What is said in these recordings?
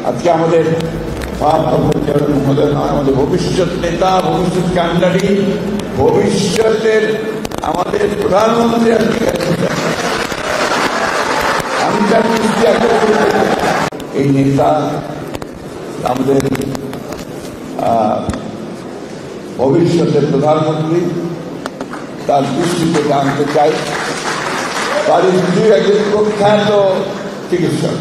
আজকে আমাদের আমাদের ভবিষ্যৎ নেতা, ভবিষ্যৎ কান্ডারি, ভবিষ্যতের আমাদের প্রধানমন্ত্রী আমি এই নেতা আমাদের ভবিষ্যতের প্রধানমন্ত্রী তার দৃষ্টিতে আনতে চাই। তার স্ত্রী একজন প্রখ্যাত চিকিৎসক,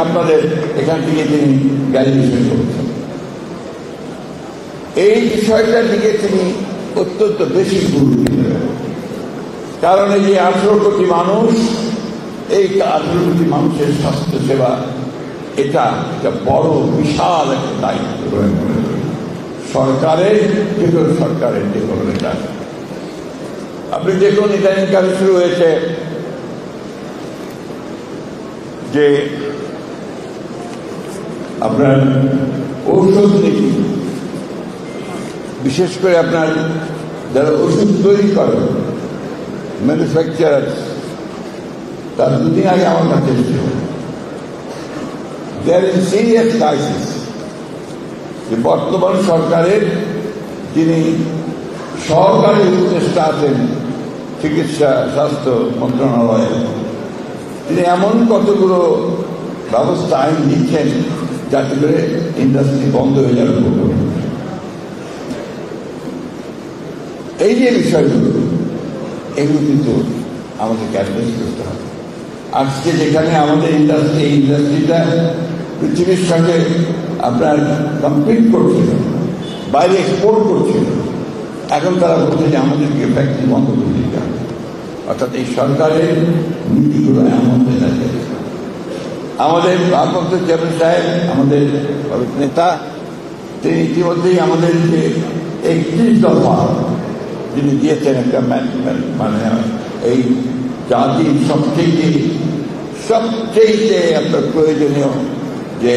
আপনাদের এখান থেকে তিনি গ্র্যাজুয়েশন করেছেন। এই বিষয়টার দিকে তিনি অত্যন্ত বেশি গুরুত্ব দিলেন, কারণ এই যে 18 কোটি মানুষ, এই 18 কোটি মানুষের স্বাস্থ্য সেবা এটা একটা বড় বিশাল একটা দায়িত্ব সরকারের, যেগুলো সরকারের যেগুলো এটা আপনি দেখুন ইদানিংকালে শুরু হয়েছে যে আপনার ঔষধ নীতি, বিশেষ করে আপনার যারা ওষুধ তৈরি করে ম্যানুফ্যাকচারার, তার দুদিন আগে আমার কাছে এসেছিল দেয়ার ইজ সিরিয়াস ক্রাইসিস যে বর্তমান সরকারের যিনি সহকারী উপদেষ্টা আছেন চিকিৎসা স্বাস্থ্য মন্ত্রণালয়ে, তিনি এমন কতগুলো ব্যবস্থা আইন দিচ্ছেন যাতে করে ইন্ডাস্ট্রি বন্ধ হয়ে যাবে। এই যে বিষয়গুলো, এগুলো কিন্তু আমাদেরকে অ্যাড্রেস করতে হবে। আজকে যেখানে আমাদের ইন্ডাস্ট্রি, এই ইন্ডাস্ট্রিটা পৃথিবীর সঙ্গে আপনার কম্পিট করছিল, বাইরে এক্সপোর্ট করছিল, এখন তারা বলছে যে আমাদেরকে ফ্যাক্টরি বন্ধ করে দিতে হবে। অর্থাৎ এই সরকারের নীতিগুলো এমন হয়ে থাকে। আমাদের ভারপ্রাপ্ত চেয়ারম্যান সাহেব, আমাদের নেতা, তিনি ইতিমধ্যেই আমাদের যে 31 দফা যিনি দিয়েছেন একটা মানে এই জাতির সবচেয়ে আপনার প্রয়োজনীয় যে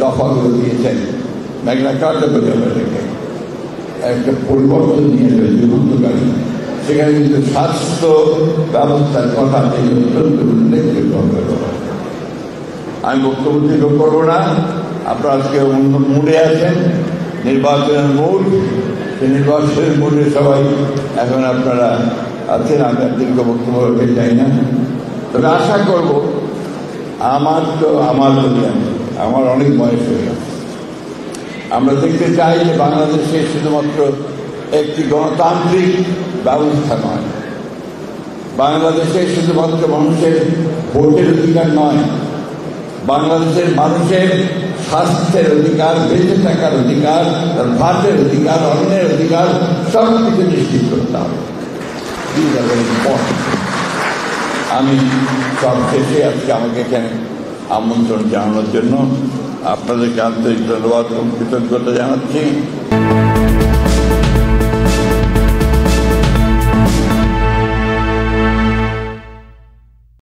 দফাগুলো দিয়েছেন, ম্যাগনা কার্টা বলে আমরা দেখে একটা পরিবর্তন নিয়ে যুগান্তকারী, সেখানে কিন্তু স্বাস্থ্য ব্যবস্থার কথা তিনি অত্যন্ত উল্লেখযোগ্য হবে। আমি বক্তব্য দীর্ঘ করবো না, আপনারা আজকে অন্য মুডে আছেন, নির্বাচনের মুড, সেই নির্বাচনের মুডে সবাই এখন আপনারা আছেন। আমি আর দীর্ঘ বক্তব্য করতে চাই না, তবে আশা করব আমার অনেক বয়স হয়ে গেছে, আমরা দেখতে চাই যে বাংলাদেশে শুধুমাত্র একটি গণতান্ত্রিক ব্যবস্থা নয়, বাংলাদেশে শুধুমাত্র মানুষের ভোটের অধিকার নয়, বাংলাদেশের মানুষের স্বাস্থ্যের অধিকার, বেঁচে থাকার অধিকার, তার ভাতের অধিকার, অন্যের অধিকার, সব কিছু নিশ্চিত করতে হবে। আমি সব শেষে আজকে আমাকে এখানে আমন্ত্রণ জানানোর জন্য আপনাদেরকে আন্তরিক ধন্যবাদ এবং কৃতজ্ঞতা জানাচ্ছি।